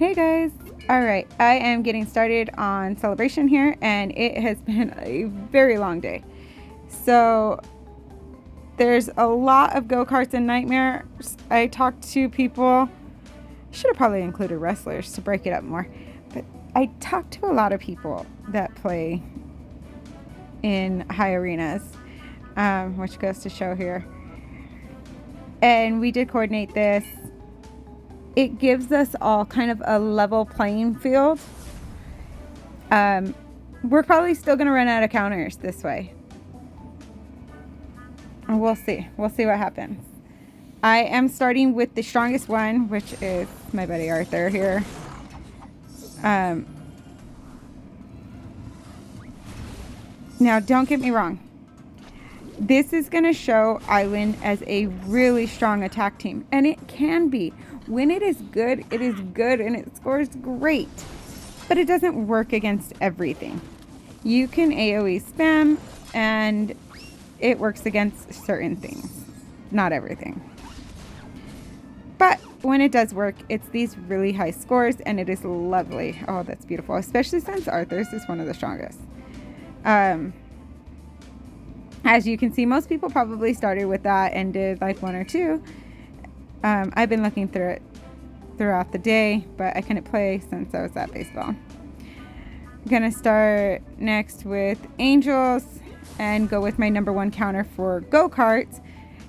Hey guys! Alright, I am getting started on celebration here, and it has been a very long day. So, there's a lot of go-karts and nightmares. I talked to people, should have probably included wrestlers to break it up more, but I talked to a lot of people that play in high arenas, which goes to show here. And we did coordinate this. It gives us all kind of a level playing field. We're probably still going to run out of counters this way. And we'll see. We'll see what happens. I am starting with the strongest one, which is my buddy Arthur here. Now, don't get me wrong. This is going to show Island as a really strong attack team. And it can be. When it is good and it scores great. But it doesn't work against everything. You can AoE spam and it works against certain things. Not everything. But when it does work, it's these really high scores and it is lovely. Oh, that's beautiful. Especially since Arthur's is one of the strongest. As you can see, most people probably started with that and did like one or two. I've been looking through it throughout the day, but I couldn't play since I was at baseball. I'm gonna start next with Angels and go with my number one counter for go-karts.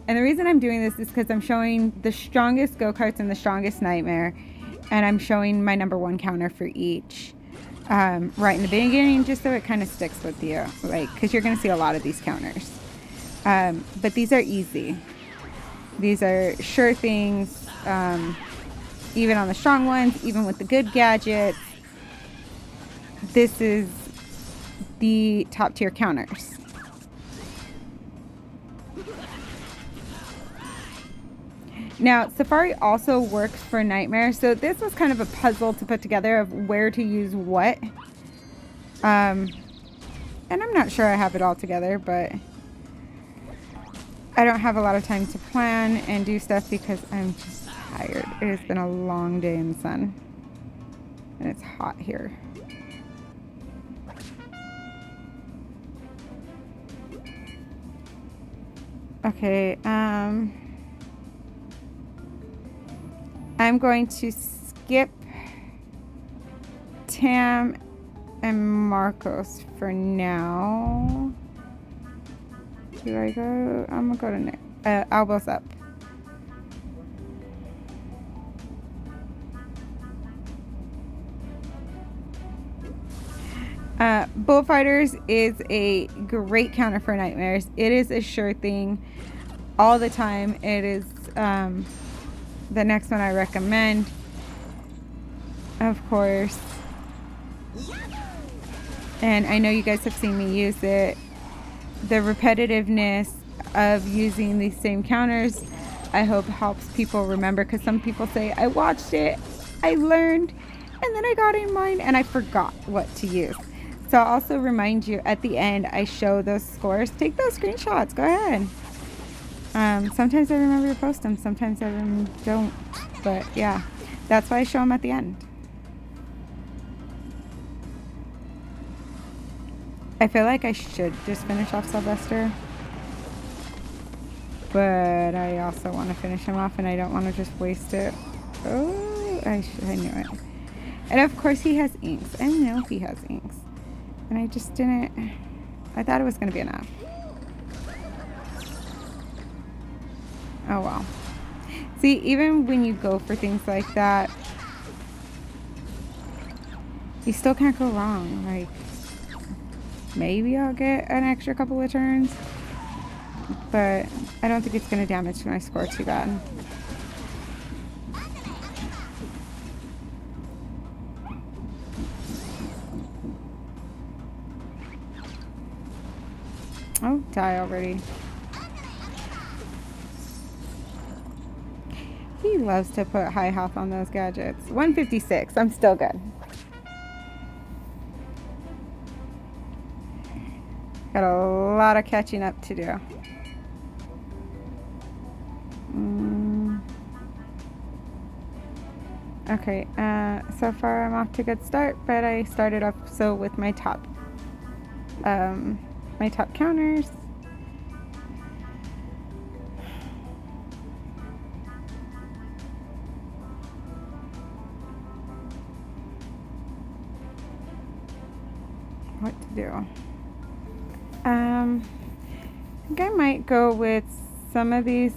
And the reason I'm doing this is because I'm showing the strongest go-karts and the strongest nightmare, and I'm showing my number one counter for each right in the beginning, just so it kind of sticks with you, like, because you're gonna see a lot of these counters. But these are easy. These are sure things, even on the strong ones, even with the good gadgets. This is the top tier counters. Now, Safari also works for Nightmare, so this was kind of a puzzle to put together of where to use what. And I'm not sure I have it all together, but I don't have a lot of time to plan and do stuff because I'm just tired. It has been a long day in the sun. And it's hot here. Okay, I'm going to skip Tam and Marcos for now. Do I go? I'm gonna go to Nick. Elbows up. Bullfighters is a great counter for nightmares. It is a sure thing all the time. It is the next one I recommend, of course. And I know you guys have seen me use it. The repetitiveness of using these same counters, I hope helps people remember, because some people say, I watched it, I learned, and then I got in mine and I forgot what to use. So I'll also remind you at the end, I show those scores. Take those screenshots, go ahead. Sometimes I remember to post them, sometimes I don't, but yeah, that's why I show them at the end. I feel like I should just finish off Sylvester, but I also want to finish him off and I don't want to just waste it. Oh, I knew it. And of course he has inks. I know he has inks. And I just didn't, I thought it was going to be enough. Oh well. See, even when you go for things like that, you still can't go wrong. Like, maybe I'll get an extra couple of turns, but I don't think it's going to damage my score too bad. Oh, die already. He loves to put high health on those gadgets. 156. I'm still good. Got a lot of catching up to do. Okay, so far I'm off to a good start, but I started off so with my top counters. What to do? I think I might go with some of these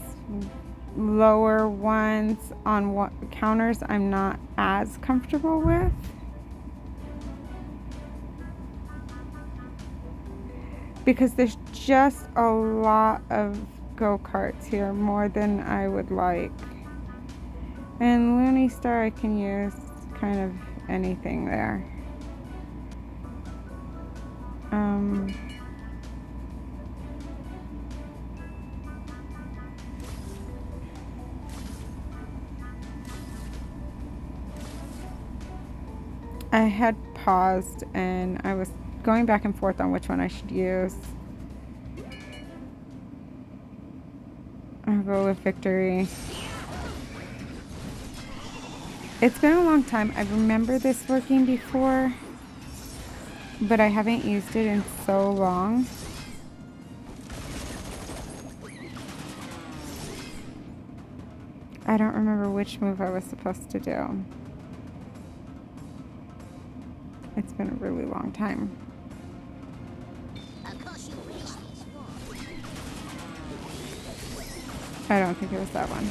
lower ones on what counters I'm not as comfortable with. Because there's just a lot of go-karts here, more than I would like. And Looney Star I can use kind of anything there. I had paused and I was going back and forth on which one I should use. I'll go with Victory. It's been a long time. I remember this working before, but I haven't used it in so long. I don't remember which move I was supposed to do. It's been a really long time. I don't think it was that one.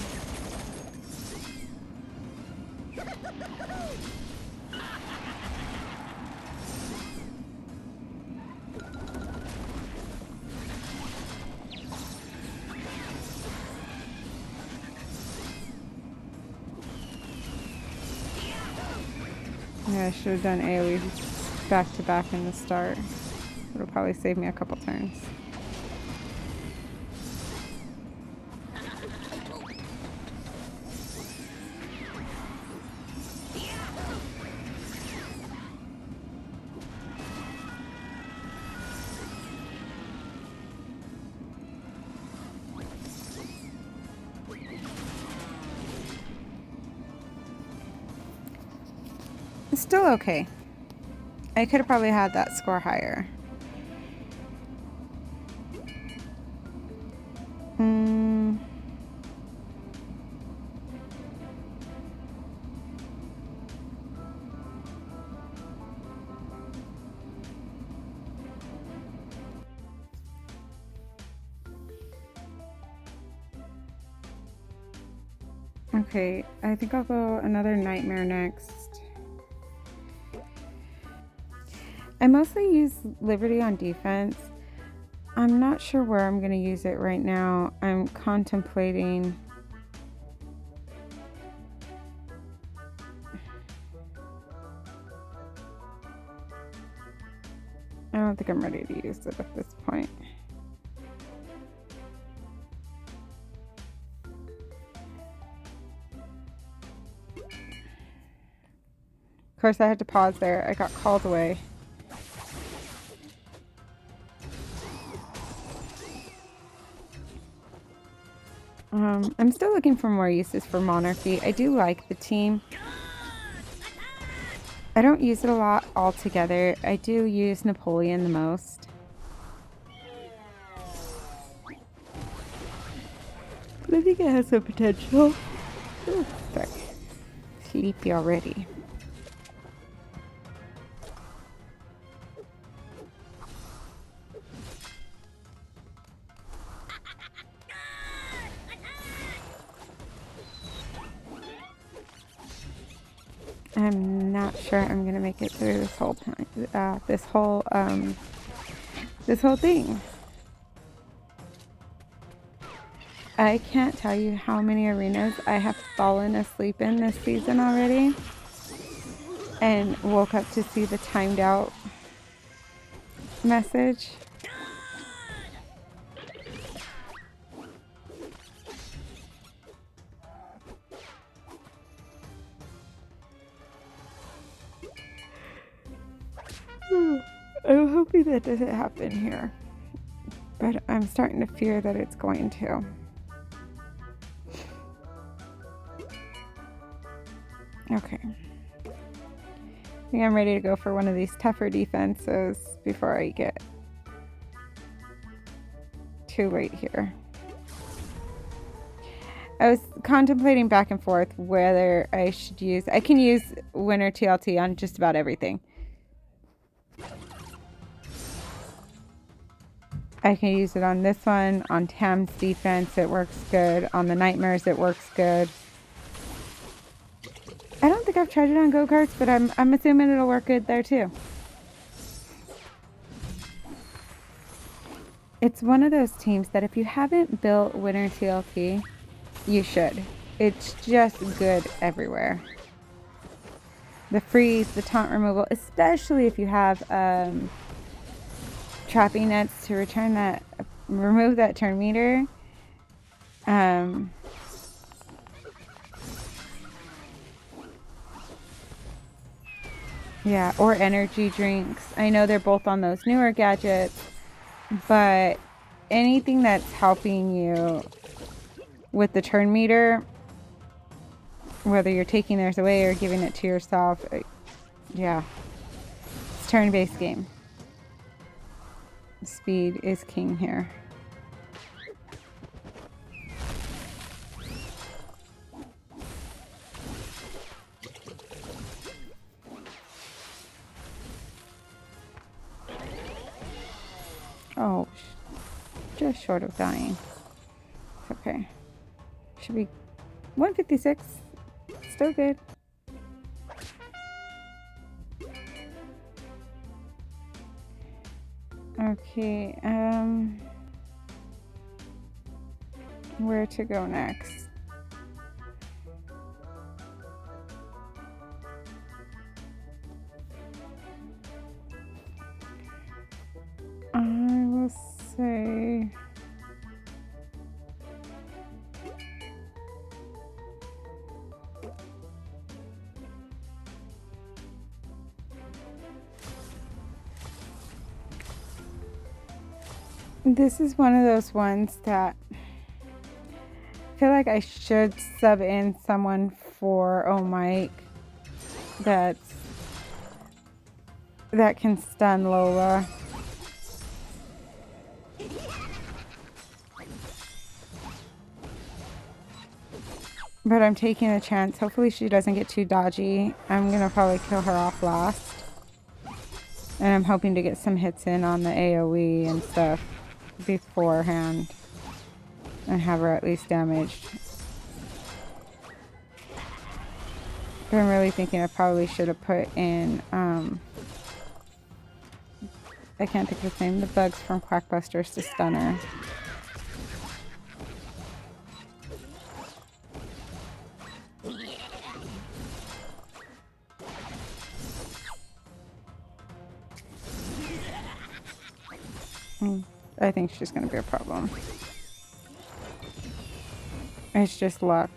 Yeah, I should have done AoE back to back in the start. It'll probably save me a couple turns. It's still okay. I could have probably had that score higher. Okay, I think I'll go another Nightmare next. I mostly use Liberty on defense. I'm not sure where I'm going to use it right now. I'm contemplating. I don't think I'm ready to use it at this point. Of course, I had to pause there. I got called away. I'm still looking for more uses for Monarchy. I do like the team. I don't use it a lot altogether. I do use Napoleon the most. But I think it has some potential. Ooh, sorry. Sleepy already. I'm not sure I'm gonna make it through this whole time. This whole thing. I can't tell you how many arenas I have fallen asleep in this season already, and woke up to see the timed out message. I'm hoping that doesn't happen here, but I'm starting to fear that it's going to. Okay. I think I'm ready to go for one of these tougher defenses before I get too late here. I was contemplating back and forth whether I should use... I can use Winter TLT on just about everything. I can use it on this one, on Tam's defense, it works good. On the Nightmares, it works good. I don't think I've tried it on go-karts, but I'm assuming it'll work good there too. It's one of those teams that if you haven't built Winter TLT, you should. It's just good everywhere. The freeze, the taunt removal, especially if you have trapping nets to remove that turn meter. Yeah, or energy drinks. I know they're both on those newer gadgets, but anything that's helping you with the turn meter, whether you're taking theirs away or giving it to yourself, yeah, it's turn-based game. Speed is king here. Oh, just short of dying. It's okay. Should be 156. Still good. Okay, where to go next? I will say... This is one of those ones that I feel like I should sub in someone for Mike that can stun Lola. But I'm taking a chance. Hopefully she doesn't get too dodgy. I'm gonna probably kill her off last. And I'm hoping to get some hits in on the AoE and stuff beforehand and have her at least damaged. But I'm really thinking I probably should have put in I can't think of his name, the bugs from Quackbusters to stun her. I think she's going to be a problem. It's just luck.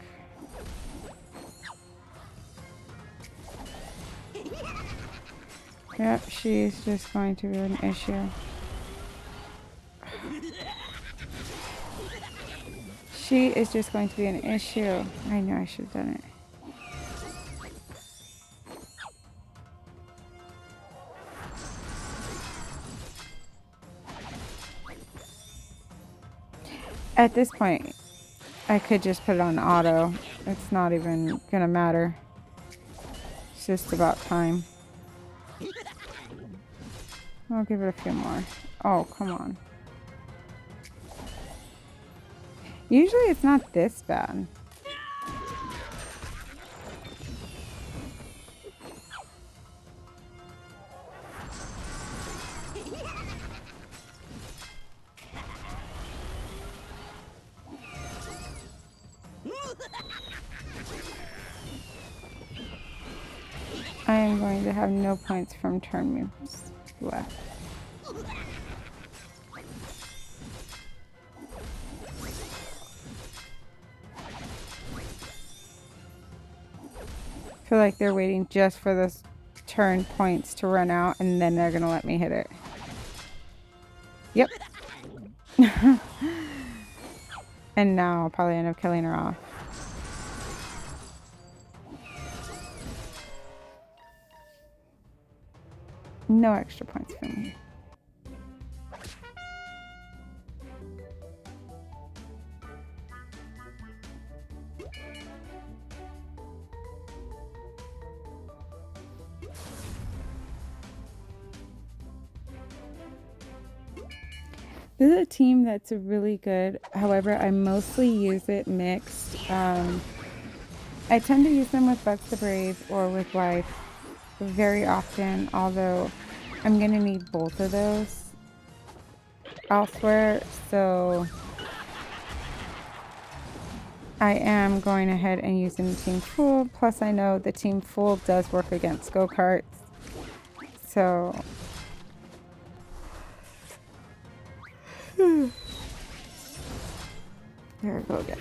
Yep, she's just going to be an issue. She is just going to be an issue. I know I should have done it. At this point, I could just put it on auto. It's not even gonna matter. It's just about time. I'll give it a few more. Oh, come on. Usually it's not this bad. I am going to have no points from turn moves left. I feel like they're waiting just for those turn points to run out and then they're gonna let me hit it. Yep. And now I'll probably end up killing her off. No extra points for me. This is a team that's really good. However, I mostly use it mixed. I tend to use them with Bugs the Brave or with Life very often, although I'm going to need both of those elsewhere. So I am going ahead and using the Team Fool. Plus, I know the Team Fool does work against go-karts. So there we go again.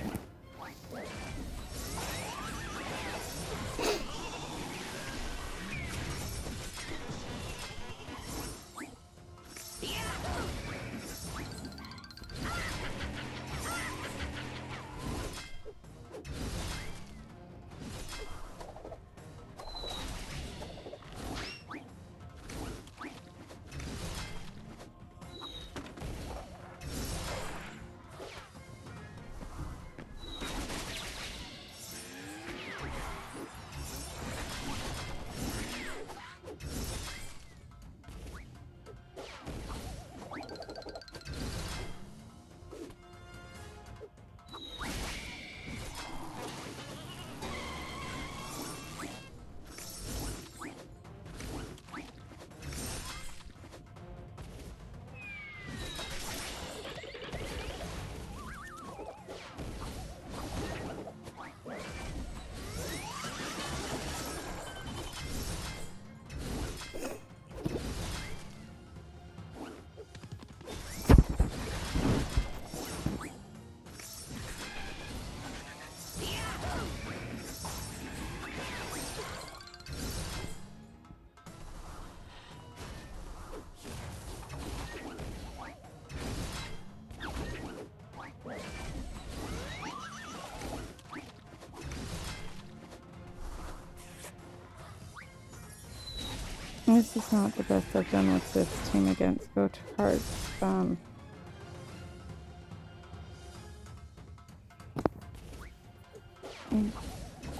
This is not the best I've done with this team against go-karts. I'm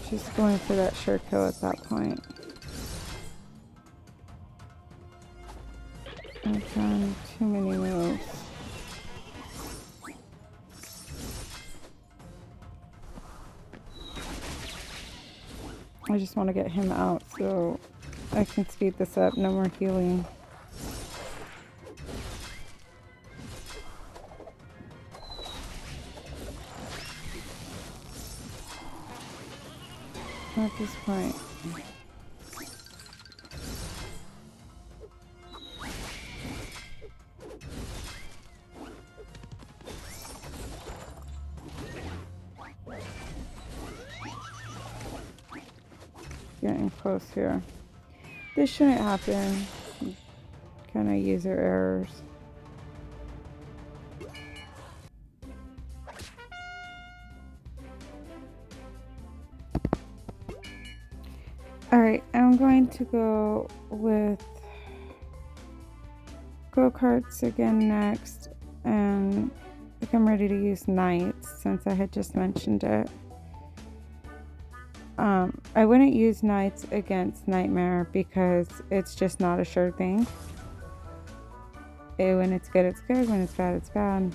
just going for that sure kill at that point. I've done too many moves. I just want to get him out so I can speed this up. No more healing. At this point. Getting close here. This shouldn't happen. Kind of user errors. Alright, I'm going to go with go-karts again next, and I think I'm ready to use knights since I had just mentioned it. I wouldn't use knights against Nightmare because it's just not a sure thing. When it's good, it's good. When it's bad, it's bad.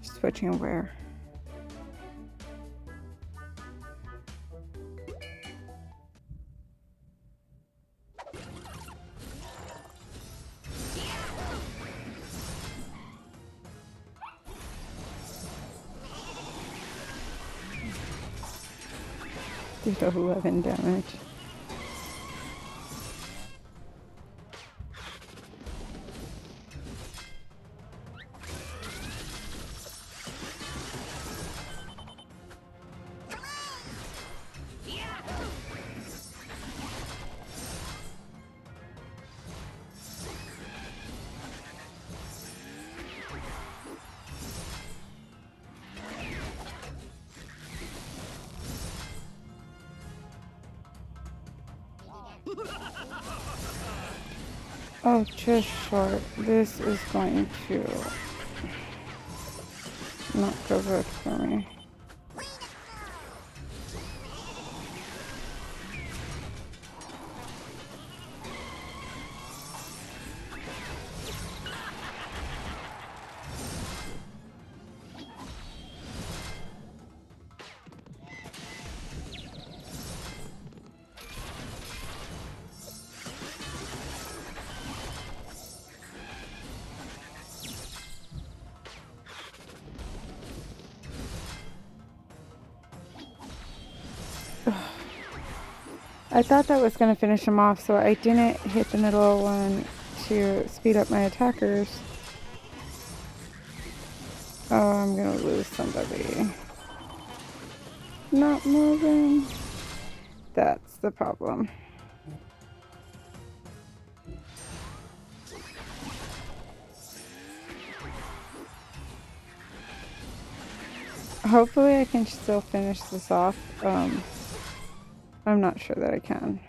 Switching where? Did 11 damage. Oh, just short. This is going to not go good for me. I thought that was going to finish him off, so I didn't hit the middle one to speed up my attackers. Oh, I'm going to lose somebody. Not moving. That's the problem. Hopefully I can still finish this off. I'm not sure that I can.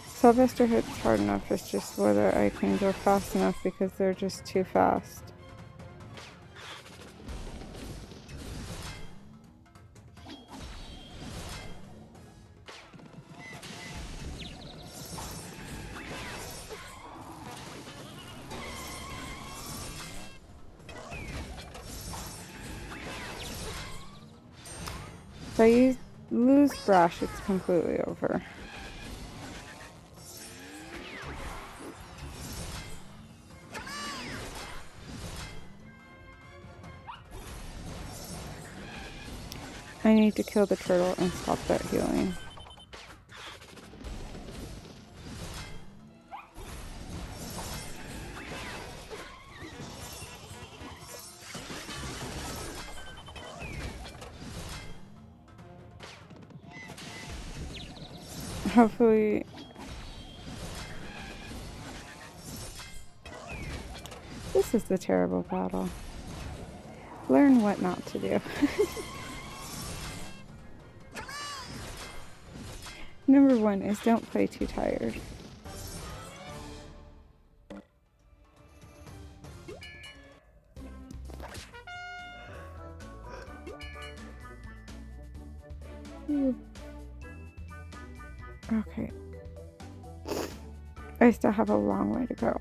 Sylvester hits hard enough, it's just whether I can go fast enough because they're just too fast. If I lose Brash, it's completely over. I need to kill the turtle and stop that healing. Hopefully... This is the terrible battle. Learn what not to do. Number 1 is don't play too tired. Okay. I still have a long way to go.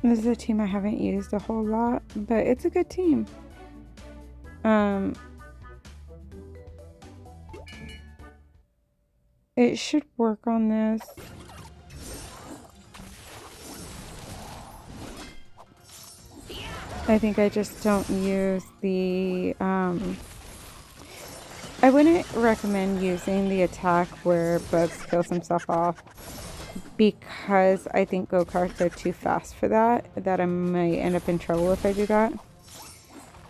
This is a team I haven't used a whole lot, but it's a good team. It should work on this. I think I just don't use the, I wouldn't recommend using the attack where Bugs kills himself off, because I think go-karts are too fast for that I might end up in trouble if I do that.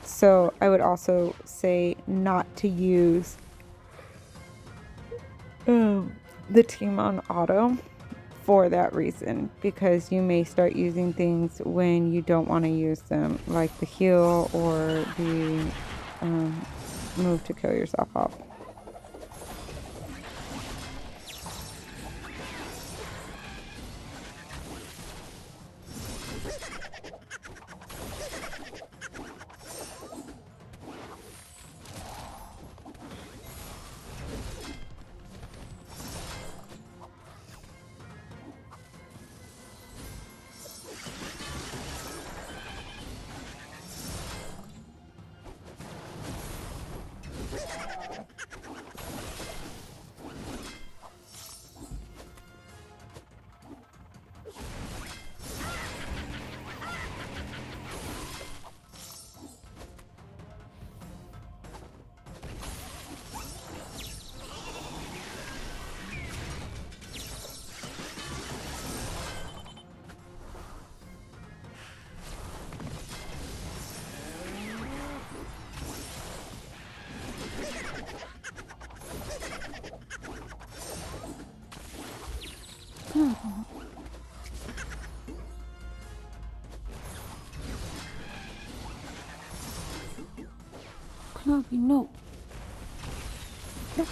So I would also say not to use the team on auto for that reason, because you may start using things when you don't want to use them, like the heal or the move to kill yourself off. Clumpy, no. No.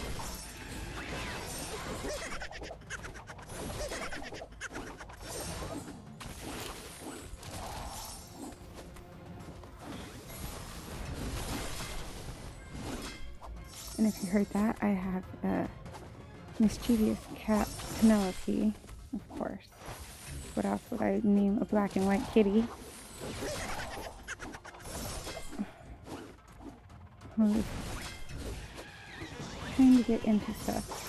And if you heard that, I have a mischievous cat, Penelope, of course. What else would I name a black and white kitty? Who's trying to get into stuff.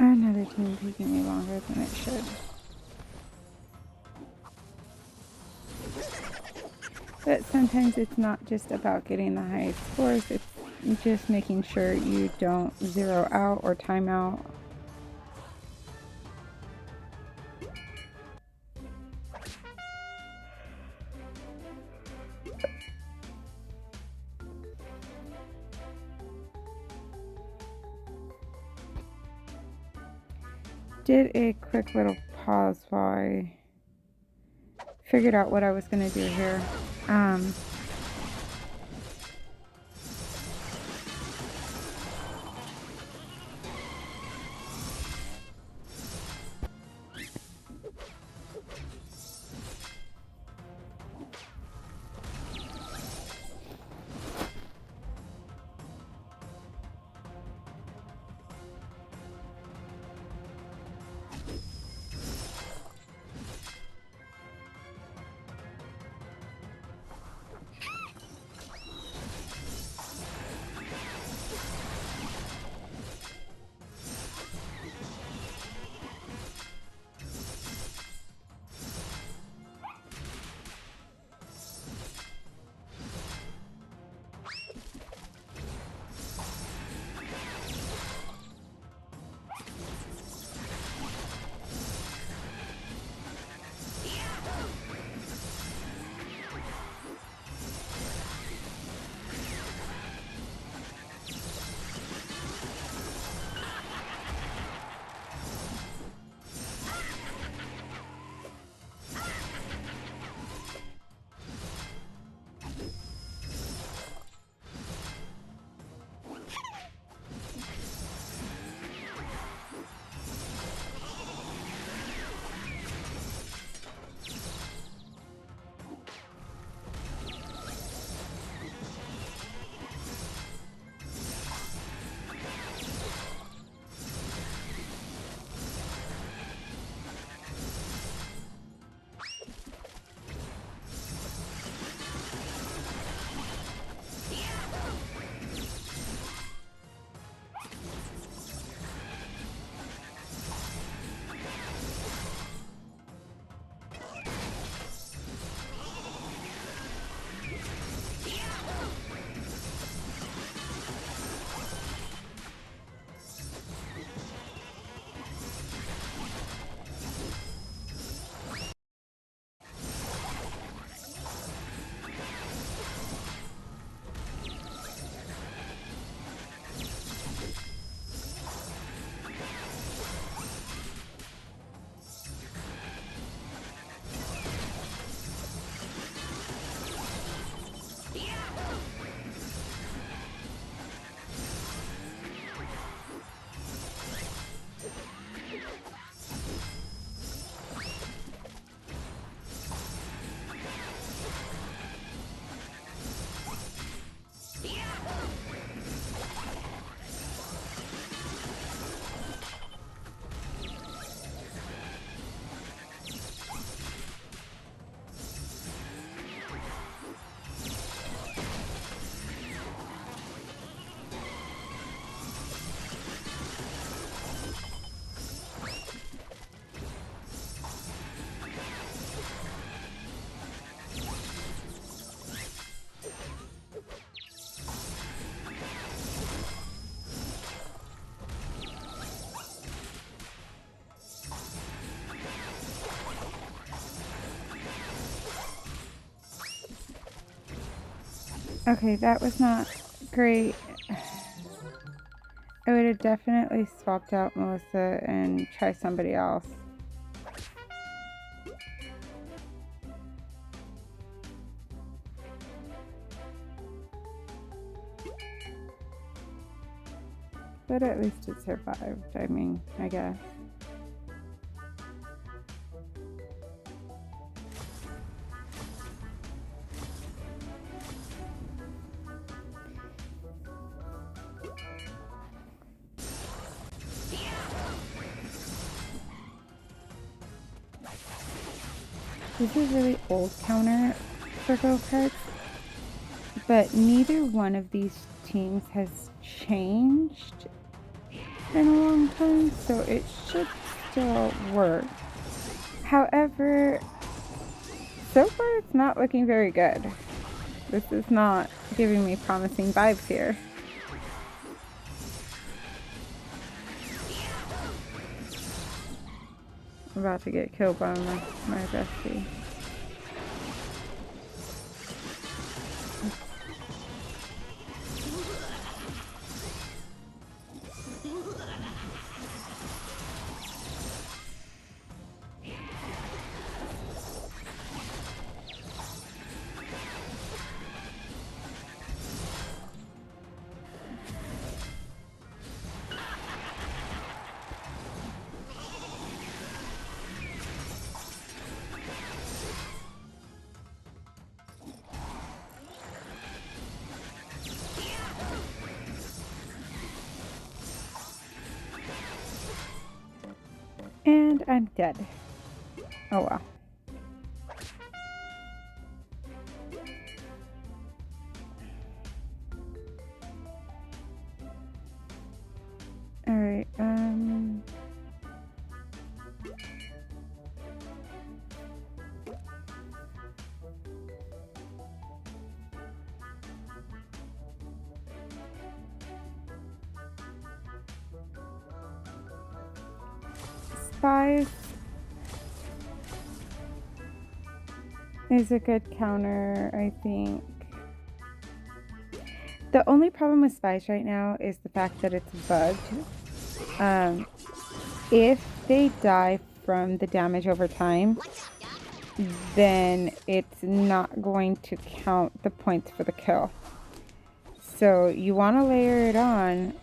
Another team taking me longer than it should. But sometimes it's not just about getting the highest scores, it's just making sure you don't zero out or time out. Did a quick little pause while I figured out what I was going to do here. Okay, that was not great. I would have definitely swapped out Melissa and try somebody else. But at least it survived, I mean, I guess. These are really old counter circle cards, but neither one of these teams has changed in a long time, so it should still work. However, so far it's not looking very good. This is not giving me promising vibes here. I'm about to get killed by my bestie. And I'm dead. Oh well. Alright, Spies is a good counter, I think. The only problem with Spies right now is the fact that it's bugged. If they die from the damage over time, then it's not going to count the points for the kill. So you want to layer it on,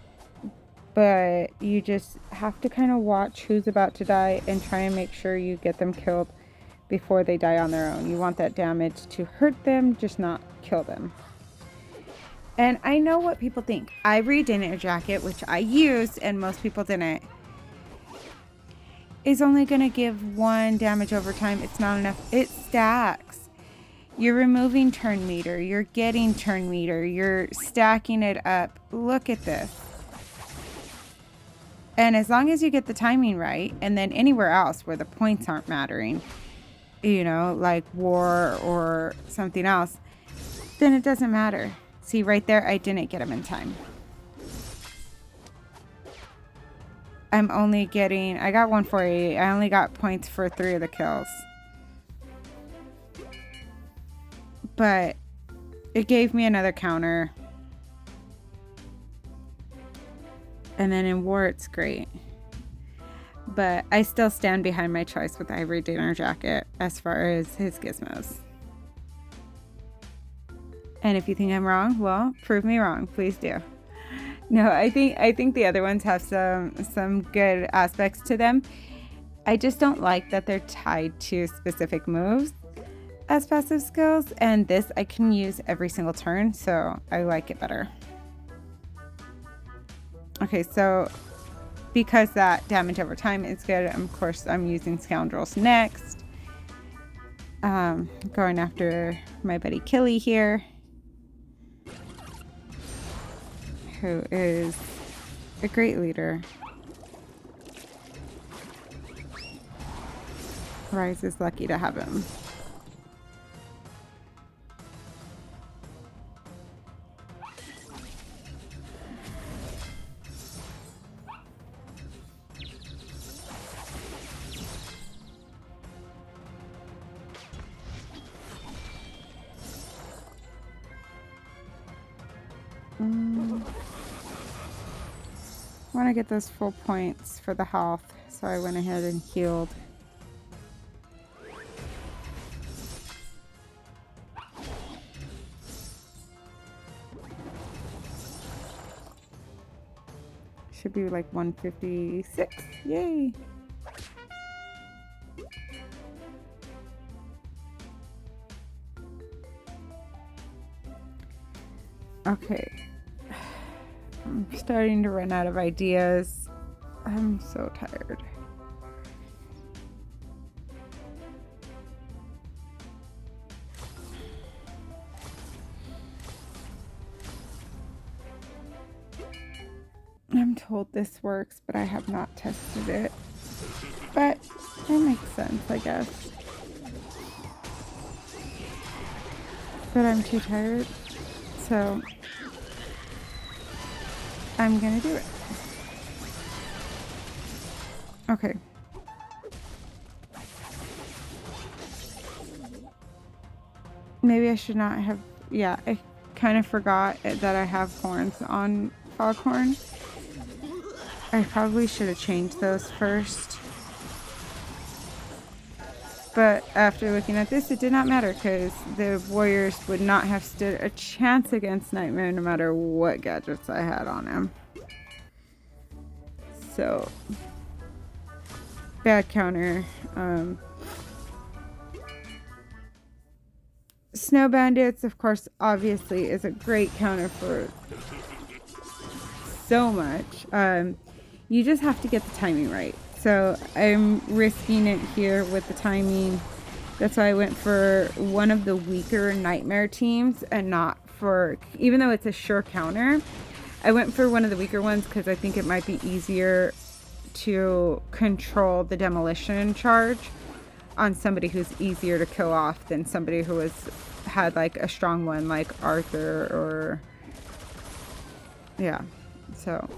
but you just have to kind of watch who's about to die and try and make sure you get them killed before they die on their own. You want that damage to hurt them, just not kill them. And I know what people think. Ivory Dinner Jacket, which I used and most people didn't, is only going to give 1 damage over time. It's not enough. It stacks. You're removing turn meter. You're getting turn meter. You're stacking it up. Look at this. And as long as you get the timing right, and then anywhere else where the points aren't mattering, you know, like war or something else, then it doesn't matter. See, right there, I didn't get them in time. I'm only getting, I got 148. I only got points for 3 of the kills. But it gave me another counter. And then in war, it's great. But I still stand behind my choice with Ivory Dinner Jacket as far as his gizmos. And if you think I'm wrong, well, prove me wrong. Please do. No, I think the other ones have some good aspects to them. I just don't like that they're tied to specific moves as passive skills. And this I can use every single turn, so I like it better. Okay, so because that damage over time is good, of course I'm using Scoundrels next. Going after my buddy Killy here, who is a great leader. Rise is lucky to have him. Want to get those full points for the health, so I went ahead and healed. Should be like 156. Yay! Okay. I'm starting to run out of ideas. I'm so tired. I'm told this works, but I have not tested it. But it makes sense, I guess. But I'm too tired, so I'm gonna do it. Okay. Maybe I should not have... Yeah, I kind of forgot that I have horns on Foghorn. I probably should have changed those first. But after looking at this, it did not matter because the warriors would not have stood a chance against Nightmare no matter what gadgets I had on him. So, bad counter. Snow Bandits, of course, obviously is a great counter for so much. You just have to get the timing right. So I'm risking it here with the timing. That's why I went for one of the weaker Nightmare teams and not for, even though it's a sure counter, I went for one of the weaker ones because I think it might be easier to control the demolition charge on somebody who's easier to kill off than somebody who had like a strong one like Arthur or, yeah. So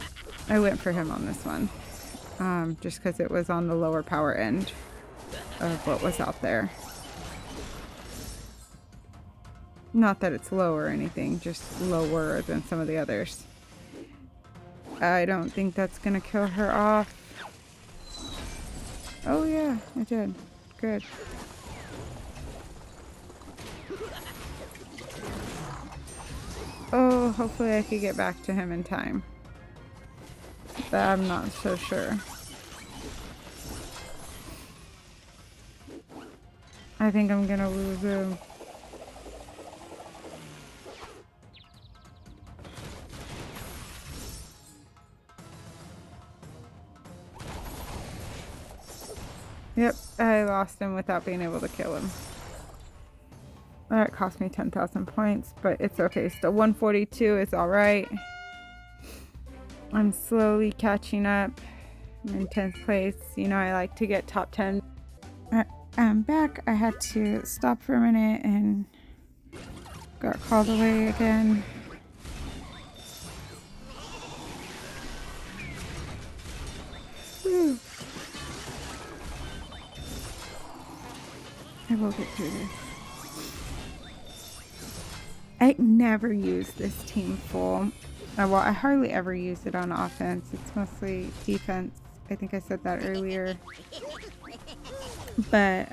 I went for him on this one. Just because it was on the lower power end of what was out there. Not that it's low or anything, just lower than some of the others. I don't think that's gonna kill her off. Oh yeah, it did. Good. Oh, hopefully I could get back to him in time. But I'm not so sure. I think I'm gonna lose him. Yep, I lost him without being able to kill him. That cost me 10,000 points, but it's okay. Still 142 is alright. I'm slowly catching up. I'm in 10th place. You know, I like to get top 10. I'm back. I had to stop for a minute and got called away again. Whew. I will get through this. I never use this team full. Well, I hardly ever use it on offense. It's mostly defense. I think I said that earlier. But,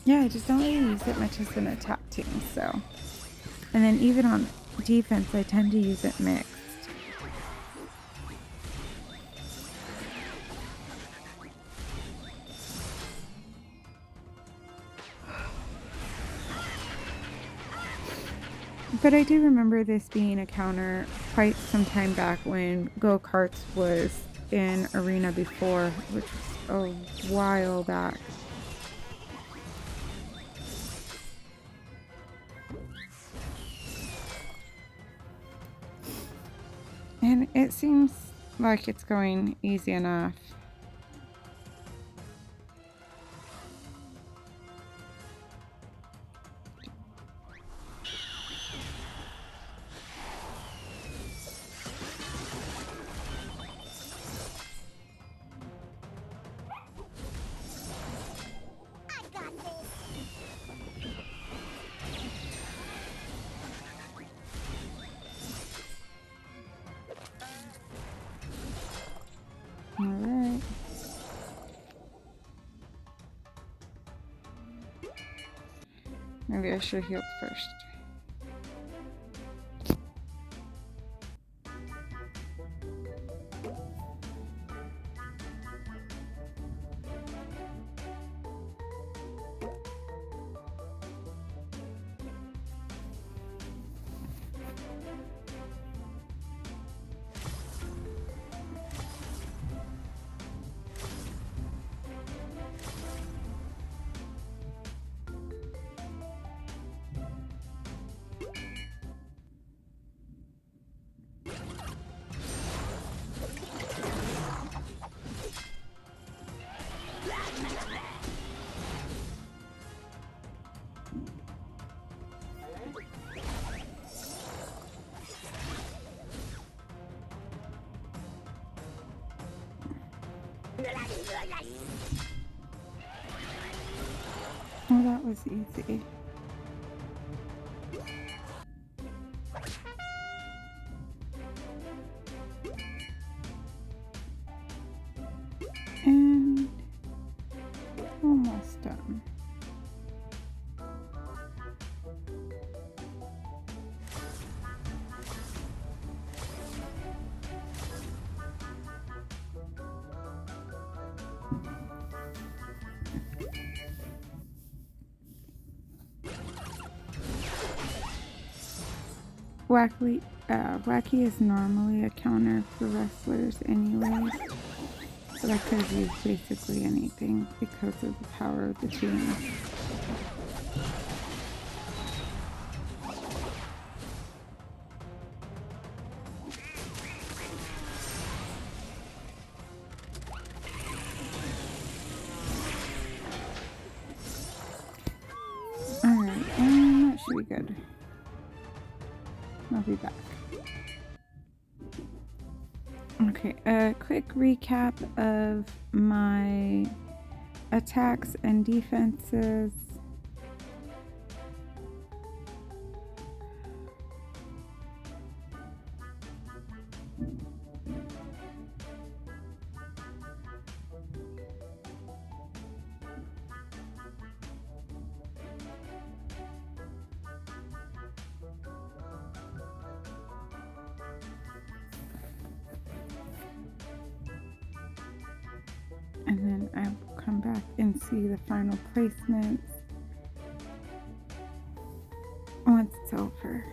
yeah, I just don't really use it much as an attack team, so. And then even on defense, I tend to use it mixed. But I do remember this being a counter quite some time back when go-karts was in Arena before, which was a while back. And it seems like it's going easy enough. Maybe I should have healed first. Oh, that was easy. And almost done. Wacky is normally a counter for wrestlers anyways, but I could have used basically anything because of the power of the team. Alright, and that should be good. I'll be back. Okay, a quick recap of my attacks and defenses. And then I will come back and see the final placements once it's over.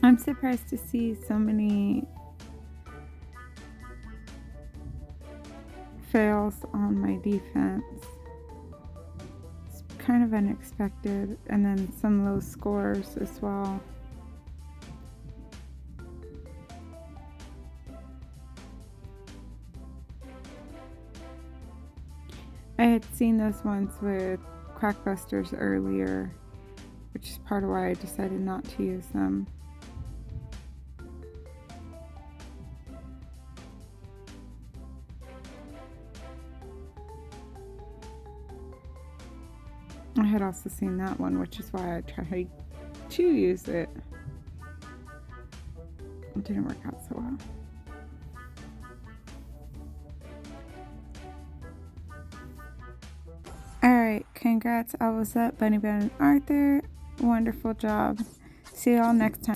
I'm surprised to see so many fails on my defense. It's kind of unexpected, and then some low scores as well. I had seen those ones with Quackbusters earlier, which is part of why I decided not to use them. I had also seen that one, which is why I tried to use it. It didn't work out so well. Alright, congrats, I was up, Bunny Bun and Arthur. Wonderful job. See y'all next time.